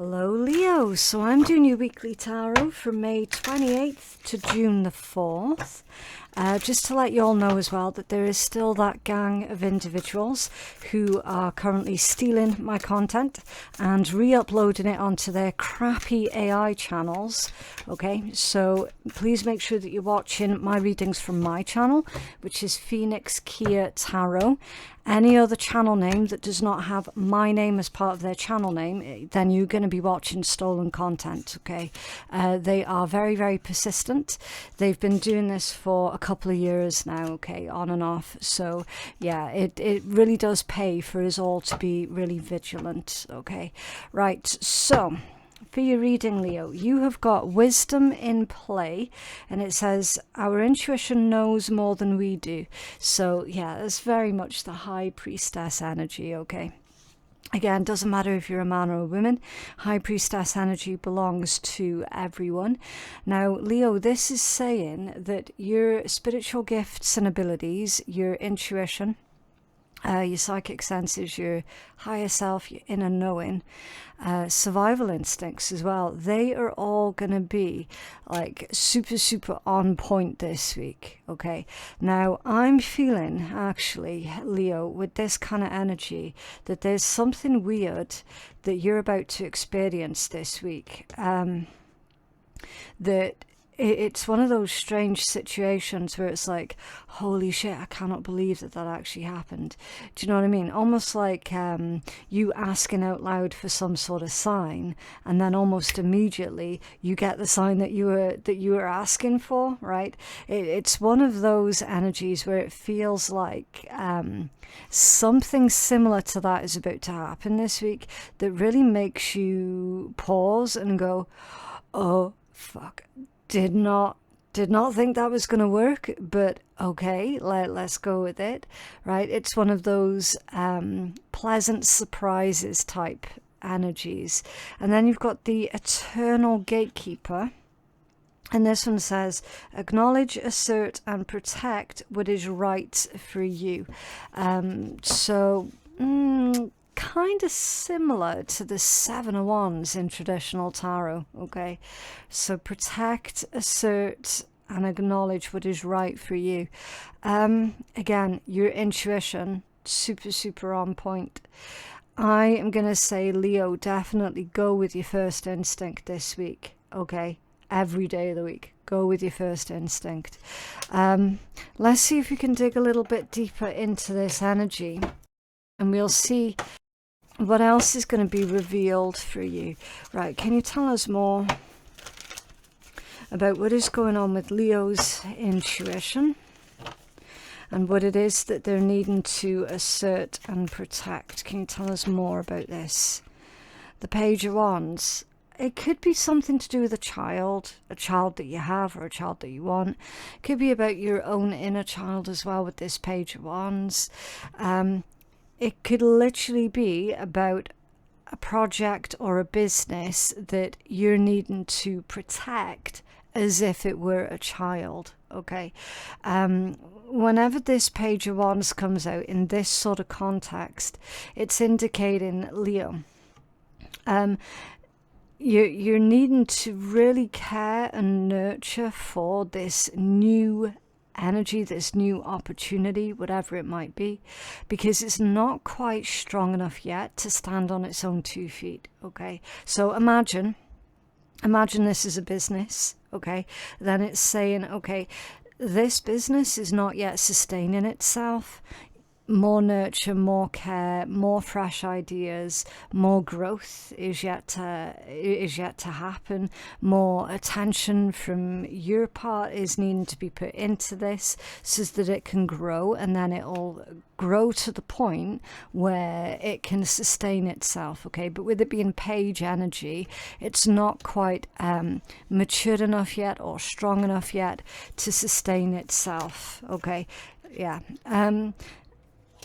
Hello Leo, so I'm doing your weekly tarot from May 28th to June the 4th. Just to let you all know as well that there is still that gang of individuals who are currently stealing my content and re-uploading it onto their crappy AI channels. Okay, so please make sure that you're watching my readings from my channel, which is Phoenix Keia Tarot. Any other channel name that does not have my name as part of their channel name, then you're going to be watching stolen content, okay? They are very, very persistent. They've been doing this for a couple of years now, okay, on and off. So, yeah, it really does pay for us all to be really vigilant, okay? Right, so for your reading, Leo, you have got wisdom in play, and it says our intuition knows more than we do. So yeah, it's very much the high priestess energy, okay? Again, doesn't matter if you're a man or a woman, high priestess energy belongs to everyone. Now, Leo, this is saying that your spiritual gifts and abilities, your intuition, your psychic senses, your higher self, your inner knowing, survival instincts as well, they are all going to be like super on point this week, okay? Now, I'm feeling actually, Leo, with this kind of energy, that there's something weird that you're about to experience this week. That it's one of those strange situations where it's like, holy shit, I cannot believe that actually happened. Do you know what I mean? Almost like you asking out loud for some sort of sign, and then almost immediately you get the sign that you were asking for, right? It's one of those energies where it feels like something similar to that is about to happen this week that really makes you pause and go, oh, fuck. Did not think that was going to work, but okay, let's go with it, right? It's one of those pleasant surprises type energies. And then you've got the eternal gatekeeper, and this one says, acknowledge, assert, and protect what is right for you. Kind of similar to the Seven of Wands in traditional tarot, okay? So protect, assert, and acknowledge what is right for you. Again, your intuition, super on point. I am going to say, Leo, definitely go with your first instinct this week, okay? Every day of the week, go with your first instinct. Let's see if we can dig a little bit deeper into this energy, and we'll see what else is going to be revealed for you. Right, can you tell us more about what is going on with Leo's intuition and what it is that they're needing to assert and protect? Can you tell us more about this? The Page of Wands. It could be something to do with a child that you have or a child that you want. It could be about your own inner child as well with this Page of Wands. It could literally be about a project or a business that you're needing to protect as if it were a child, okay? Whenever this Page of Wands comes out in this sort of context, it's indicating, Leo, you're needing to really care and nurture for this new energy, this new opportunity, whatever it might be, because it's not quite strong enough yet to stand on its own 2 feet, okay? So imagine this is a business, okay? Then it's saying, okay, this business is not yet sustaining itself. More nurture, more care, more fresh ideas, more growth is yet to happen. More attention from your part is needing to be put into this so that it can grow, and then it'll grow to the point where it can sustain itself, okay? But with it being Page energy, it's not quite mature enough yet or strong enough yet to sustain itself, okay? Yeah.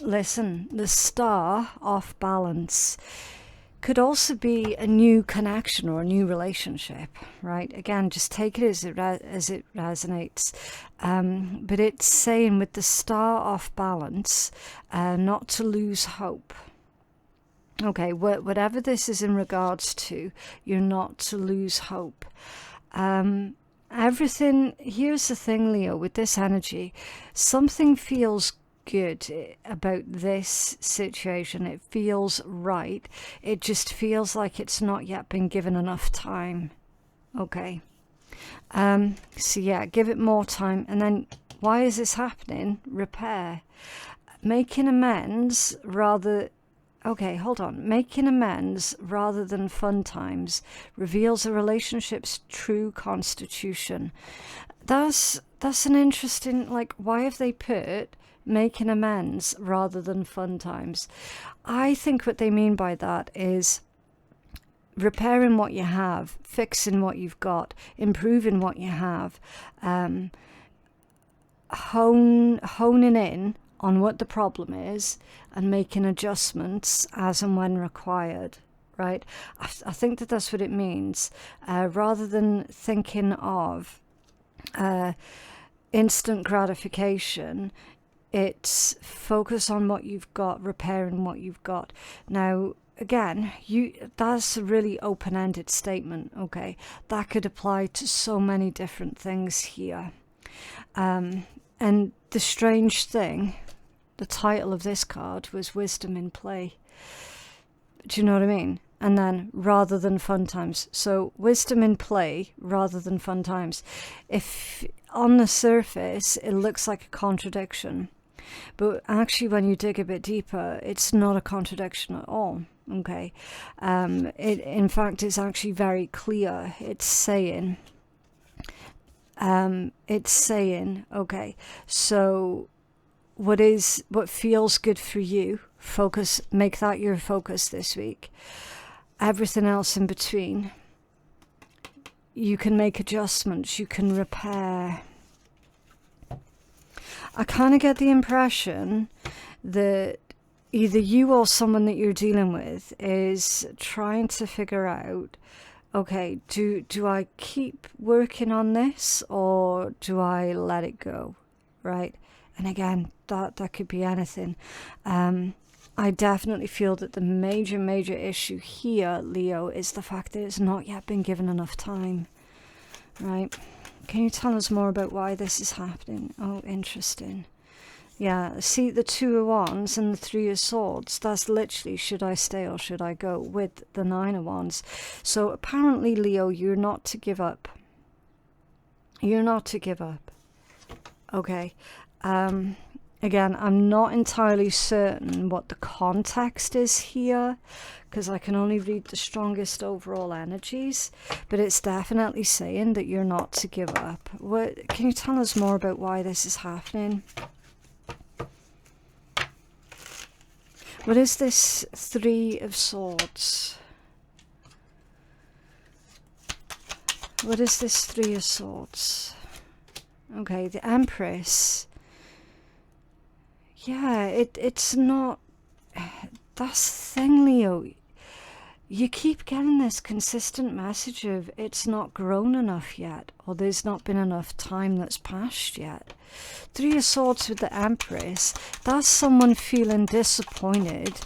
Listen, the star off balance could also be a new connection or a new relationship, right? Again, just take it as it resonates. But it's saying with the star off balance, not to lose hope. Okay, whatever this is in regards to, you're not to lose hope. Everything, here's the thing, Leo, with this energy, something feels good about this situation. It feels right. It just feels like it's not yet been given enough time. Okay. So yeah, give it more time. And then why is this happening? Repair. Making amends rather... Okay, hold on. Making amends rather than fun times reveals a relationship's true constitution. That's an interesting, like, why have they put making amends rather than fun times? I think what they mean by that is repairing what you have, fixing what you've got, improving what you have, honing in on what the problem is and making adjustments as and when required, right? I think that that's what it means. Rather than thinking of instant gratification, it's focus on what you've got, repairing what you've got. Now, again, that's a really open-ended statement, okay? That could apply to so many different things here. And the strange thing, the title of this card was Wisdom in Play. Do you know what I mean? And then rather than fun times. So wisdom in play rather than fun times. If on the surface it looks like a contradiction, but actually when you dig a bit deeper, it's not a contradiction at all. Okay. In fact, it's actually very clear. It's saying, okay, so what feels good for you, focus, make that your focus this week. Everything else in between, you can make adjustments, you can repair. I kind of get the impression that either you or someone that you're dealing with is trying to figure out, okay, do I keep working on this or do I let it go, right? And again, that could be anything. I definitely feel that the major issue here, Leo, is the fact that it's not yet been given enough time, right? Can you tell us more about why this is happening? Oh, interesting. Yeah, see the Two of Wands and the Three of Swords. That's literally, should I stay or should I go, with the Nine of Wands. So apparently, Leo, you're not to give up. You're not to give up. Okay. Again, I'm not entirely certain what the context is here, because I can only read the strongest overall energies, but it's definitely saying that you're not to give up. Can you tell us more about why this is happening? What is this Three of Swords? What is this Three of Swords? Okay, the Empress. Yeah, it's not... That's the thing, Leo. You keep getting this consistent message of it's not grown enough yet, or there's not been enough time that's passed yet. Three of Swords with the Empress, that's someone feeling disappointed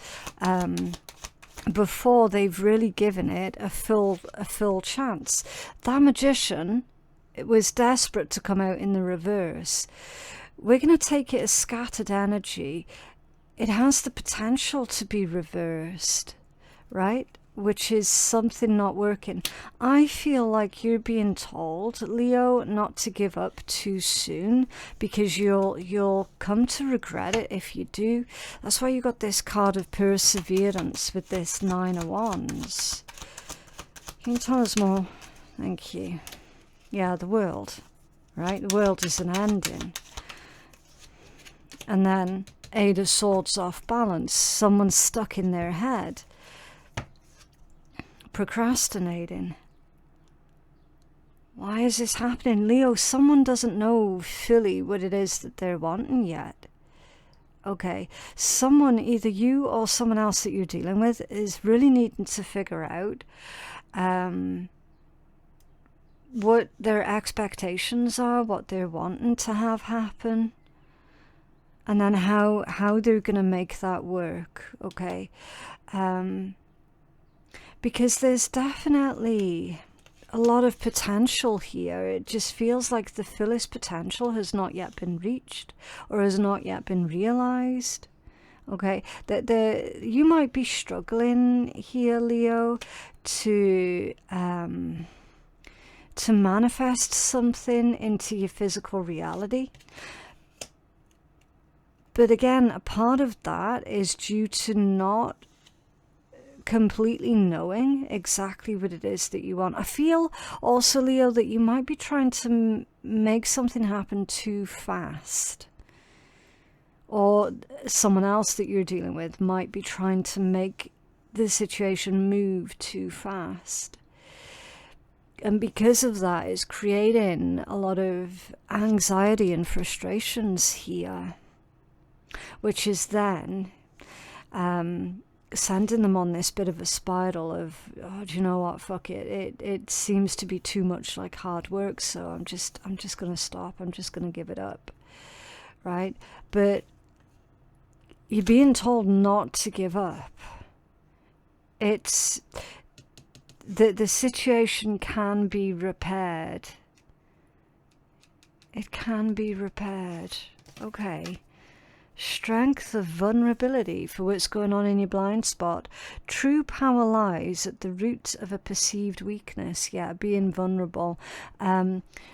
before they've really given it a full chance. That Magician, it was desperate to come out in the reverse. We're going to take it as scattered energy. It has the potential to be reversed, right? Which is something not working. I feel like you're being told, Leo, not to give up too soon, because you'll come to regret it if you do. That's why you got this card of perseverance with this Nine of Wands. Can you tell us more? Thank you. Yeah, the World, right? The World is an ending. And then Eight of Swords off balance. Someone's stuck in their head. Procrastinating. Why is this happening? Leo, someone doesn't know fully what it is that they're wanting yet. Okay, someone, either you or someone else that you're dealing with, is really needing to figure out what their expectations are, what they're wanting to have happen. and then how they're going to make that work, okay? Because there's definitely a lot of potential here. It just feels like the fullest potential has not yet been reached or has not yet been realized. Okay, you might be struggling here, Leo, to manifest something into your physical reality. But again, a part of that is due to not completely knowing exactly what it is that you want. I feel also, Leo, that you might be trying to make something happen too fast. Or someone else that you're dealing with might be trying to make the situation move too fast. And because of that, it's creating a lot of anxiety and frustrations here, which is then sending them on this bit of a spiral of, oh, do you know what, fuck it. It seems to be too much like hard work, so I'm just going to stop. I'm just going to give it up, right? But you're being told not to give up. It's the situation can be repaired. It can be repaired. Okay. Strength of vulnerability for what's going on in your blind spot. True power lies at the root of a perceived weakness. Yeah, being vulnerable.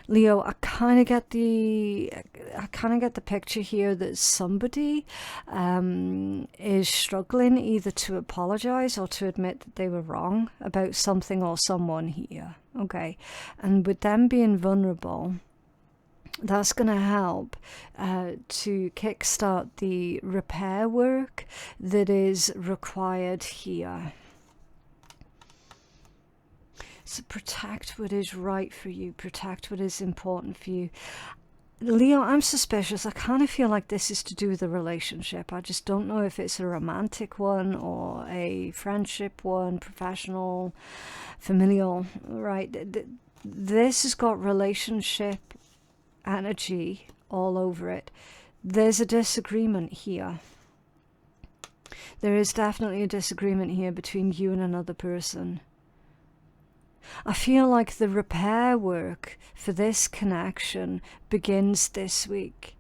Leo, I kind of get the picture here that somebody is struggling either to apologize or to admit that they were wrong about something or someone here. Okay, and with them being vulnerable, that's going to help to kickstart the repair work that is required here. So protect what is right for you. Protect what is important for you. Leo, I'm suspicious. I kind of feel like this is to do with a relationship. I just don't know if it's a romantic one or a friendship one, professional, familial, right? This has got relationship energy all over it. There's a disagreement here. There is definitely a disagreement here between you and another person. I feel like the repair work for this connection begins this week.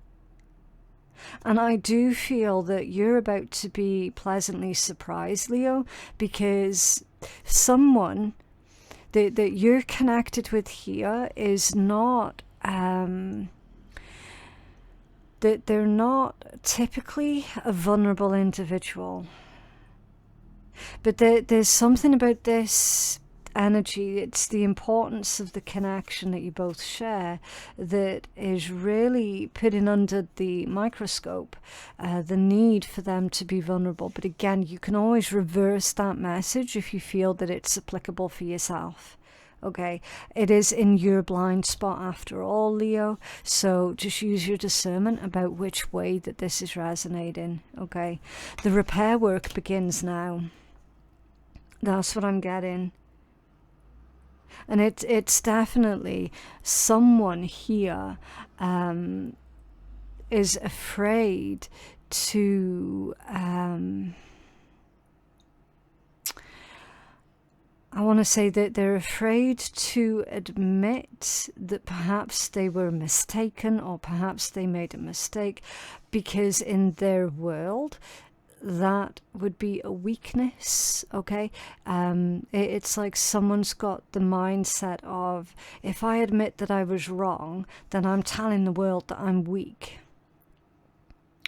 And I do feel that you're about to be pleasantly surprised, Leo, because someone that you're connected with here is not that they're not typically a vulnerable individual, but there's something about this energy. It's the importance of the connection that you both share that is really putting under the microscope the need for them to be vulnerable. But again, you can always reverse that message if you feel that it's applicable for yourself. Okay, it is in your blind spot after all, Leo, so just use your discernment about which way that this is resonating. Okay, the repair work begins now. That's what I'm getting. And it's definitely someone here is afraid to I want to say that they're afraid to admit that perhaps they were mistaken or perhaps they made a mistake, because in their world that would be a weakness. Okay, it's like someone's got the mindset of, if I admit that I was wrong, then I'm telling the world that I'm weak.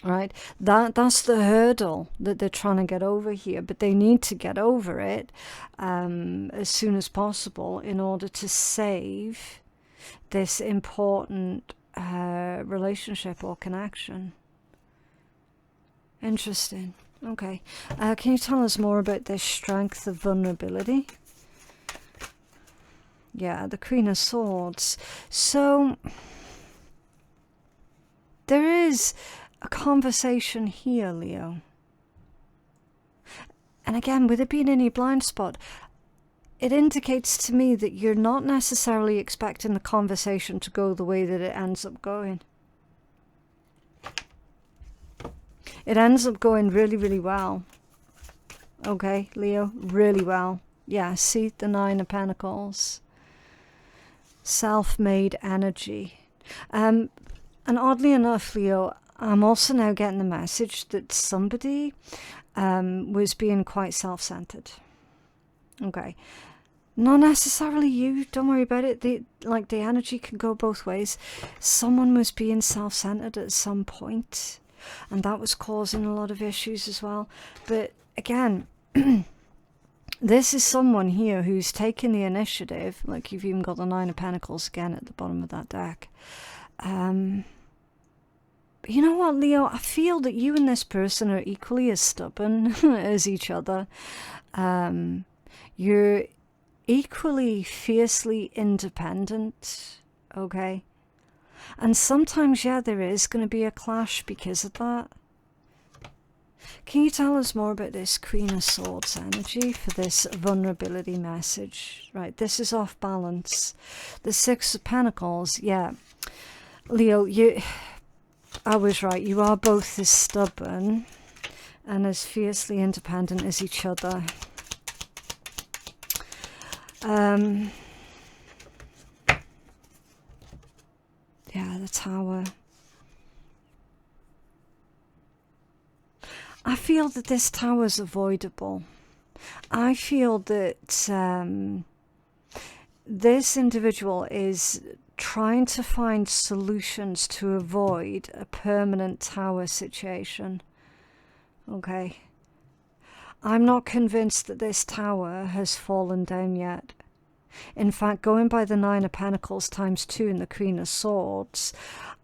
Right, that's the hurdle that they're trying to get over here, but they need to get over it as soon as possible in order to save this important relationship or connection. Interesting. Okay, can you tell us more about this strength of vulnerability? Yeah, the Queen of Swords. So there is a conversation here, Leo. And again, with it being in your blind spot, it indicates to me that you're not necessarily expecting the conversation to go the way that it ends up going. it ends up going really, really well. Okay, Leo, really well. Yeah, see the Nine of Pentacles. Self-made energy. And oddly enough, Leo, I'm also now getting the message that somebody was being quite self-centered. Okay. Not necessarily you, don't worry about it. The energy can go both ways. Someone was being self-centered at some point, and that was causing a lot of issues as well. But again, this is someone here who's taken the initiative. Like, you've even got the Nine of Pentacles again at the bottom of that deck. You know what, Leo? I feel that you and this person are equally as stubborn as each other. You're equally fiercely independent, okay? And sometimes, yeah, there is going to be a clash because of that. Can you tell us more about this Queen of Swords energy for this vulnerability message? Right, this is off balance. The Six of Pentacles, yeah. Leo, I was right. You are both as stubborn and as fiercely independent as each other. Yeah, the Tower. I feel that this Tower is avoidable. I feel that this individual is trying to find solutions to avoid a permanent Tower situation. Okay. I'm not convinced that this Tower has fallen down yet. In fact, going by the Nine of Pentacles times 2 and the Queen of Swords,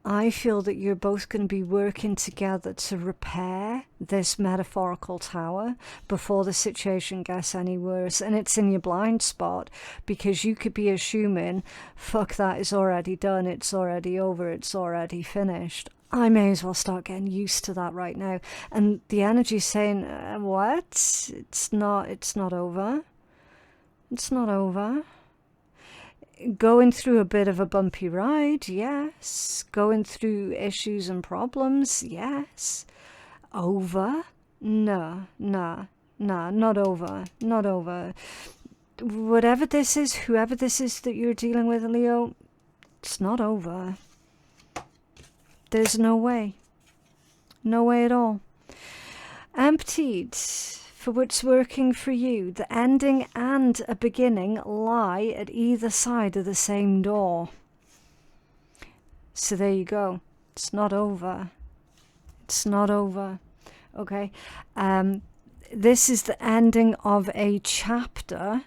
I feel that you're both going to be working together to repair this metaphorical tower before the situation gets any worse. And it's in your blind spot, because you could be assuming, fuck, that is already done, it's already over, it's already finished. I may as well start getting used to that right now. And the energy's saying, what? It's not over. It's not over. Going through a bit of a bumpy ride, yes. Going through issues and problems, yes. Over? No, not over. Not over. Whatever this is, whoever this is that you're dealing with, Leo, it's not over. There's no way. No way at all. Emptied. For what's working for you, the ending and a beginning lie at either side of the same door. So there you go. It's not over. It's not over. Okay. This is the ending of a chapter,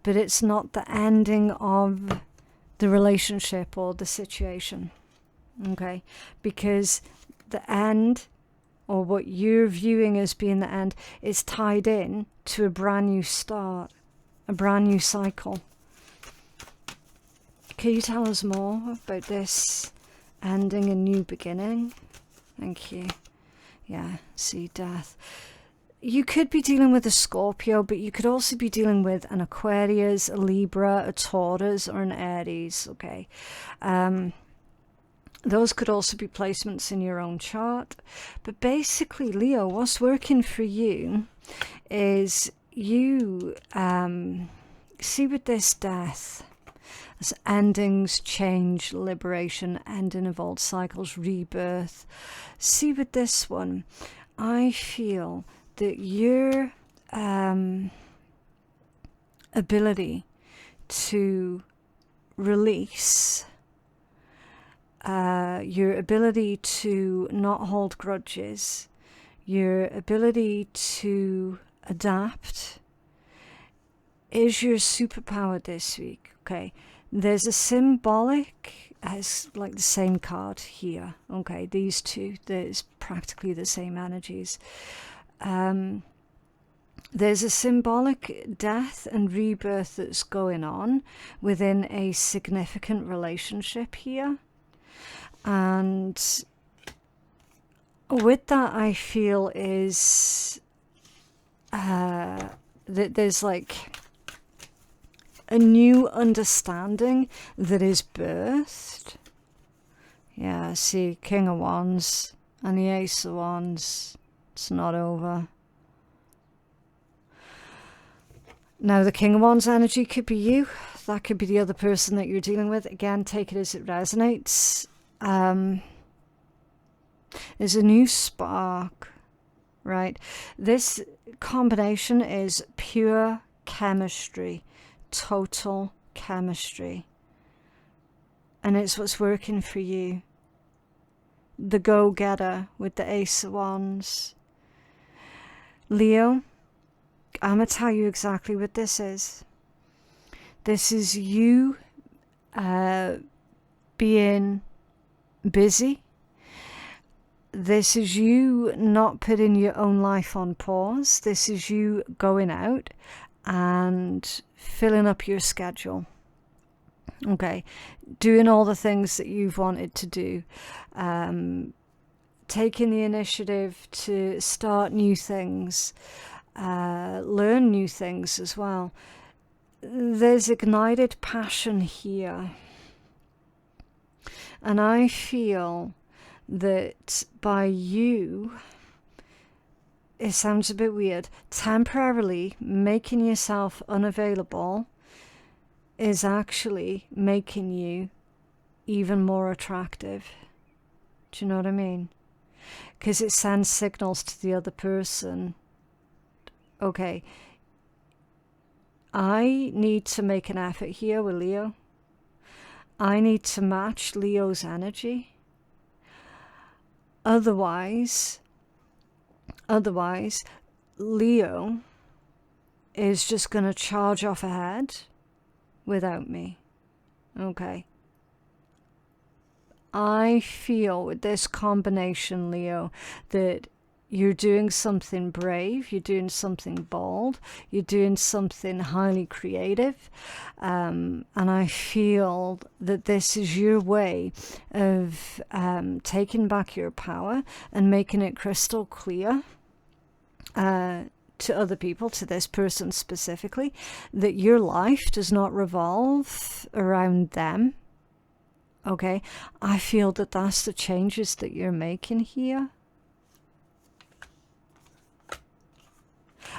but it's not the ending of the relationship or the situation. Okay. Because the end, or what you're viewing as being the end, is tied in to a brand new start, a brand new cycle. Can you tell us more about this ending and new beginning? Thank you. Yeah, see, death. You could be dealing with a Scorpio, but you could also be dealing with an Aquarius, a Libra, a Taurus, or an Aries, okay? Those could also be placements in your own chart. But basically, Leo, what's working for you is you see with this death as endings, change, liberation, ending of old cycles, rebirth. See with this one, I feel that your ability to release, your ability to not hold grudges, your ability to adapt is your superpower this week. Okay, there's a symbolic, as like the same card here. Okay, these two, there's practically the same energies. There's a symbolic death and rebirth that's going on within a significant relationship here. And with that, I feel is that there's like a new understanding that is birthed. Yeah, see, King of Wands and the Ace of Wands. It's not over. Now, the King of Wands energy could be you. That could be the other person that you're dealing with. Again, take it as it resonates. There's a new spark, right? This combination is pure chemistry, total chemistry. And it's what's working for you. The go-getter with the Ace of Wands. Leo, I'm going to tell you exactly what this is. This is you being busy. This is you not putting your own life on pause. This is you going out and filling up your schedule. Okay, doing all the things that you've wanted to do. Taking the initiative to start new things. Learn new things as well. There's ignited passion here. And I feel that by you, it sounds a bit weird, temporarily making yourself unavailable is actually making you even more attractive. Do you know what I mean? Because it sends signals to the other person. Okay, I need to make an effort here with Leo. I need to match Leo's energy. Otherwise, Leo is just going to charge off ahead without me. Okay. I feel with this combination, Leo, that you're doing something brave, you're doing something bold, you're doing something highly creative. And I feel that this is your way of taking back your power and making it crystal clear to other people, to this person specifically, that your life does not revolve around them. Okay, I feel that that's the changes that you're making here.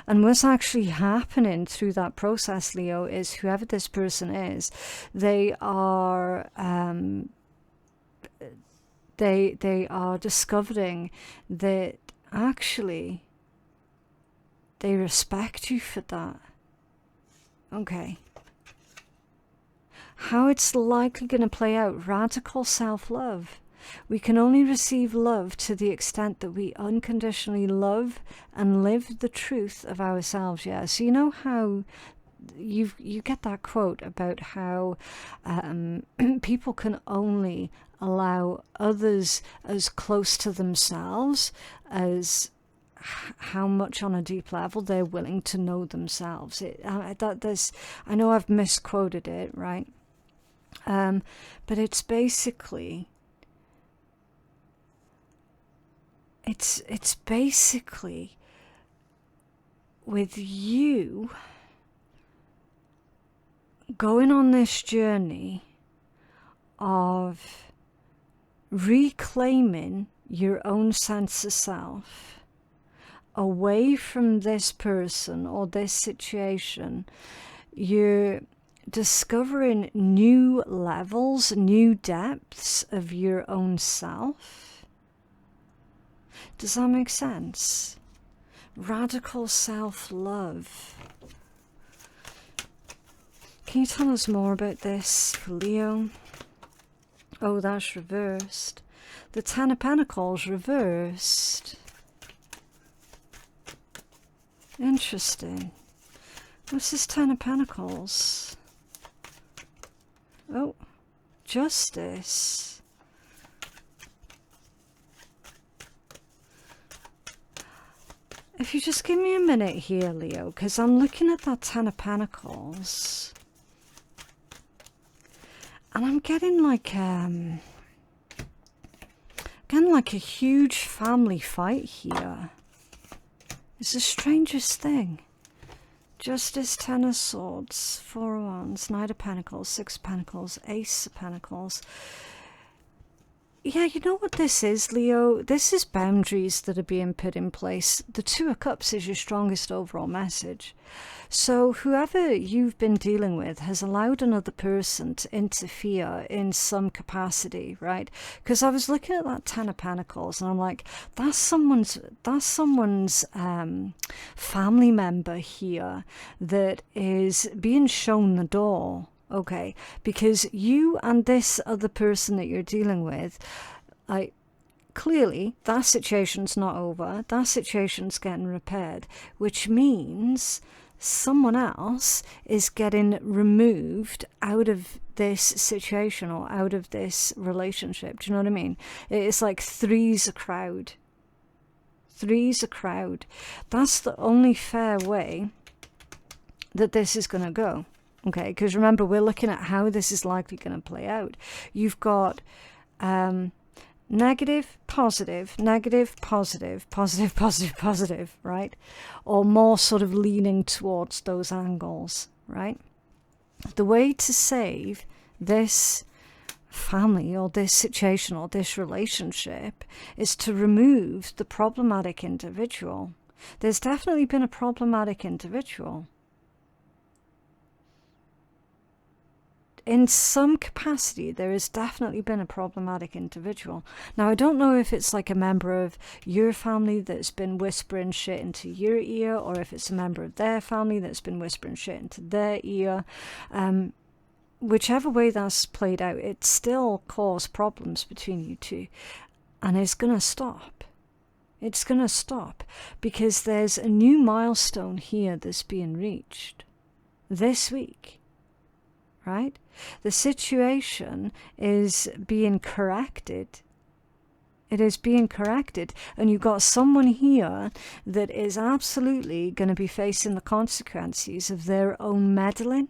And what's actually happening through that process, Leo, is whoever this person is, they are they are discovering that actually they respect you for that. Okay. How it's likely going to play out: radical self-love. We can only receive love to the extent that we unconditionally love and live the truth of ourselves. Yeah, so you know how you get that quote about how people can only allow others as close to themselves as how much on a deep level they're willing to know themselves. I know I've misquoted it, right? But it's basically it's basically with you going on this journey of reclaiming your own sense of self away from this person or this situation. You're discovering new levels, new depths of your own self. Does that make sense? Radical self-love. Can you tell us more about this, Leo? Oh, that's reversed. The Ten of Pentacles reversed. Interesting. What's this Ten of Pentacles? Oh, Justice. If you just give me a minute here, Leo, because I'm looking at that Ten of Pentacles. And I'm getting like a huge family fight here. It's the strangest thing. Justice, Ten of Swords, Four of Wands, Knight of Pentacles, Six of Pentacles, Ace of Pentacles. Yeah, you know what this is, Leo? This is boundaries that are being put in place. The Two of Cups is your strongest overall message. So whoever you've been dealing with has allowed another person to interfere in some capacity, right? Because I was looking at that Ten of Pentacles and I'm like, that's someone's family member here that is being shown the door. Okay, because you and this other person that you're dealing with, clearly that situation's not over. That situation's getting repaired, which means someone else is getting removed out of this situation or out of this relationship. Do you know what I mean? It's like three's a crowd. Three's a crowd. That's the only fair way that this is going to go. Okay, because remember, we're looking at how this is likely going to play out. You've got negative, positive, negative, positive, positive, positive, positive, right? Or more sort of leaning towards those angles, right? The way to save this family or this situation or this relationship is to remove the problematic individual. There's definitely been a problematic individual. In some capacity, there has definitely been a problematic individual. Now, I don't know if it's like a member of your family that's been whispering shit into your ear, or if it's a member of their family that's been whispering shit into their ear. Whichever way that's played out, it still caused problems between you two. And it's going to stop. It's going to stop because there's a new milestone here that's being reached this week. Right? The situation is being corrected. It is being corrected. And you've got someone here that is absolutely going to be facing the consequences of their own meddling.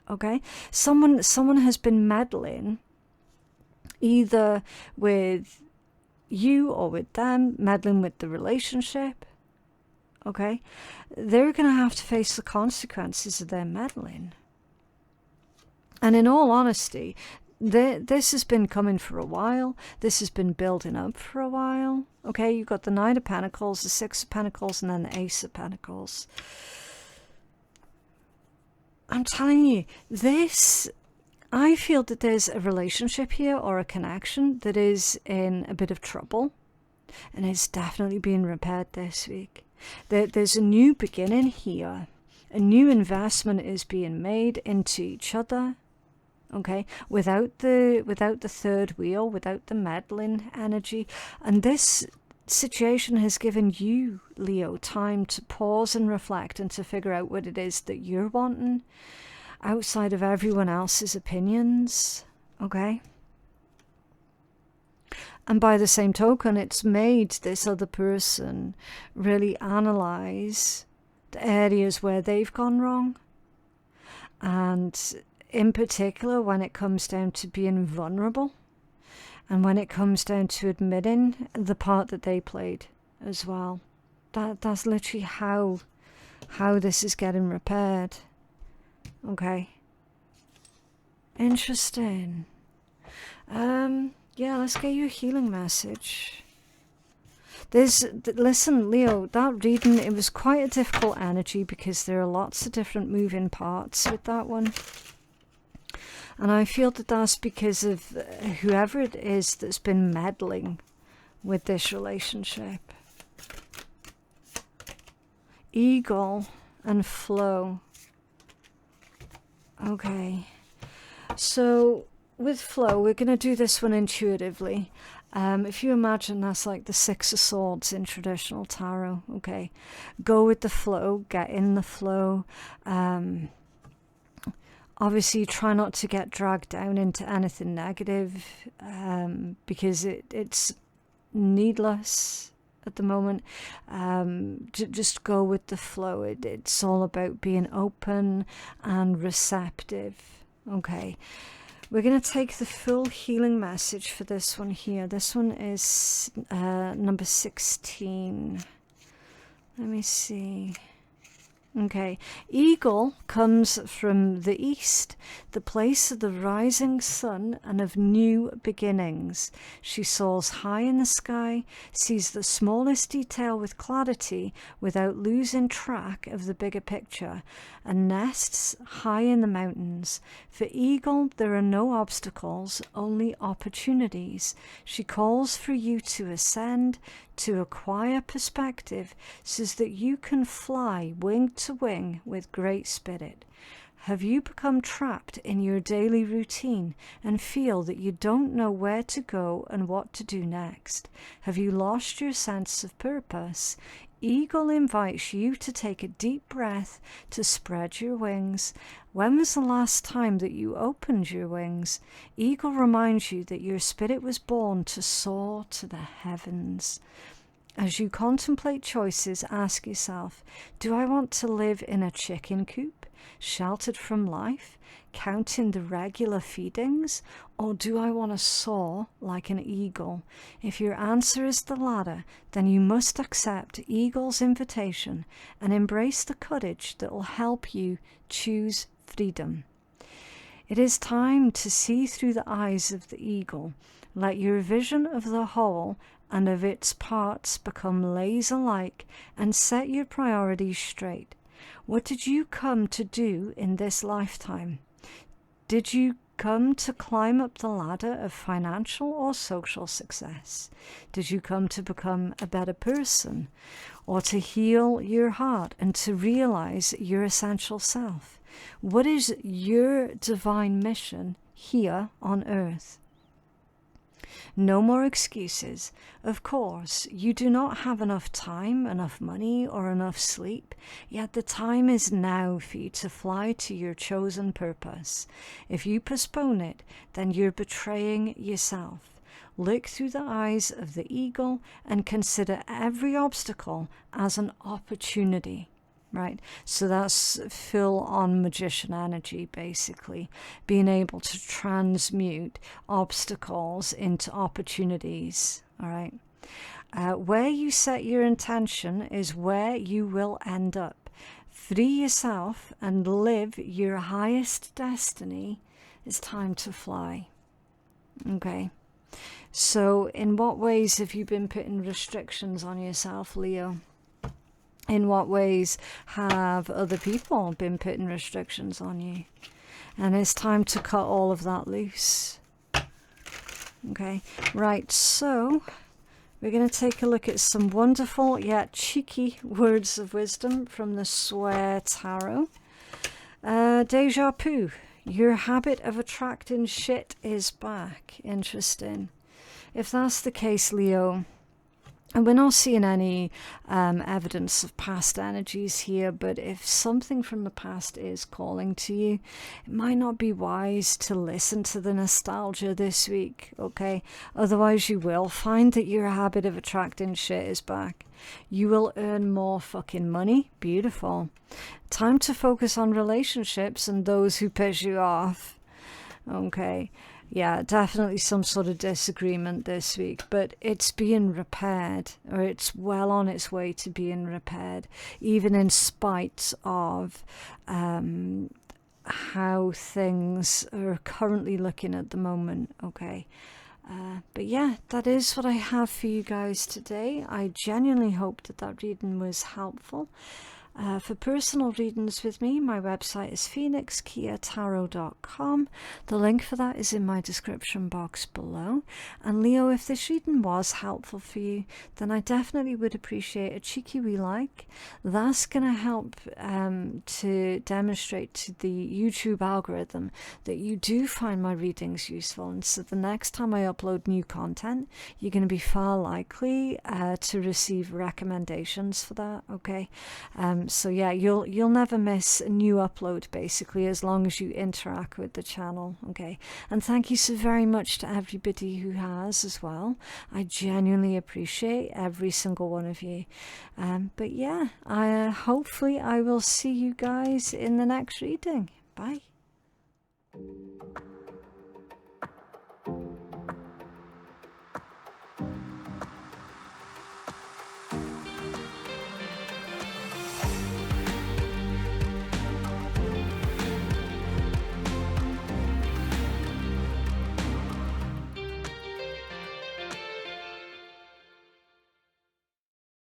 Okay? Someone has been meddling either with you or with them, meddling with the relationship. Okay? They're going to have to face the consequences of their meddling. And in all honesty, this has been coming for a while. This has been building up for a while. Okay, you've got the Nine of Pentacles, the Six of Pentacles, and then the Ace of Pentacles. I'm telling you, I feel that there's a relationship here or a connection that is in a bit of trouble. And it's definitely being repaired this week. There's a new beginning here. A new investment is being made into each other. Okay, without the third wheel, without the meddling energy. And this situation has given you, Leo, time to pause and reflect and to figure out what it is that you're wanting outside of everyone else's opinions. Okay? And by the same token, it's made this other person really analyze the areas where they've gone wrong. And in particular, when it comes down to being vulnerable and when it comes down to admitting the part that they played as well. That's literally how this is getting repaired. Okay. Interesting. Yeah, let's get you a healing message. Listen, Leo, that reading, it was quite a difficult energy because there are lots of different moving parts with that one. And I feel that that's because of whoever it is that's been meddling with this relationship. Eagle and flow. Okay. So with flow, we're going to do this one intuitively. If you imagine that's like the Six of Swords in traditional tarot. Okay. Go with the flow. Get in the flow. Obviously, try not to get dragged down into anything negative because it's needless at the moment. Just go with the flow. It's all about being open and receptive. Okay, we're going to take the full healing message for this one here. This one is number 16. Let me see. Okay, eagle comes from the east, the place of the rising sun and of new beginnings. She soars high in the sky, sees the smallest detail with clarity without losing track of the bigger picture, and nests high in the mountains. For eagle, there are no obstacles, only opportunities. She calls for you to ascend, to acquire perspective, so that you can fly wing to wing with great spirit. Have you become trapped in your daily routine and feel that you don't know where to go and what to do next? Have you lost your sense of purpose? Eagle invites you to take a deep breath, to spread your wings. When was the last time that you opened your wings? Eagle reminds you that your spirit was born to soar to the heavens. As you contemplate choices, ask yourself, do I want to live in a chicken coop, sheltered from life, counting the regular feedings, or do I want to soar like an eagle? If your answer is the latter, then you must accept eagle's invitation and embrace the courage that will help you choose freedom. It is time to see through the eyes of the eagle. Let your vision of the whole and of its parts become laser-like, and set your priorities straight. What did you come to do in this lifetime? Did you come to climb up the ladder of financial or social success? Did you come to become a better person, or to heal your heart and to realize your essential self? What is your divine mission here on earth? No more excuses. Of course, you do not have enough time, enough money, or enough sleep, yet the time is now for you to fly to your chosen purpose. If you postpone it, then you're betraying yourself. Look through the eyes of the eagle and consider every obstacle as an opportunity. Right, so that's full on magician energy, basically being able to transmute obstacles into opportunities. All right, where you set your intention is where you will end up. Free yourself and live your highest destiny. It's time to fly. Okay, so in what ways have you been putting restrictions on yourself, Leo? In what ways have other people been putting restrictions on you? And it's time to cut all of that loose. Okay, right, so we're going to take a look at some wonderful yet cheeky words of wisdom from the Swear Tarot. Deja vu. Your habit of attracting shit is back. Interesting. If that's the case, Leo, and we're not seeing any evidence of past energies here, but if something from the past is calling to you, it might not be wise to listen to the nostalgia this week, okay? Otherwise you will find that your habit of attracting shit is back. You will earn more fucking money. Beautiful. Time to focus on relationships and those who piss you off. Okay. Yeah, definitely some sort of disagreement this week, but it's being repaired, or it's well on its way to being repaired, even in spite of how things are currently looking at the moment, okay? But yeah, that is what I have for you guys today. I genuinely hope that that reading was helpful. For personal readings with me, my website is phoenixkeiatarot.com. The link for that is in my description box below. And Leo, if this reading was helpful for you, then I definitely would appreciate a cheeky wee like. That's going to help to demonstrate to the YouTube algorithm that you do find my readings useful. And so the next time I upload new content, you're going to be far likely to receive recommendations for that, okay? So yeah, you'll never miss a new upload, basically, as long as you interact with the channel, okay? And thank you so very much to everybody who has as well. I genuinely appreciate every single one of you. But yeah, hopefully I will see you guys in the next reading. Bye.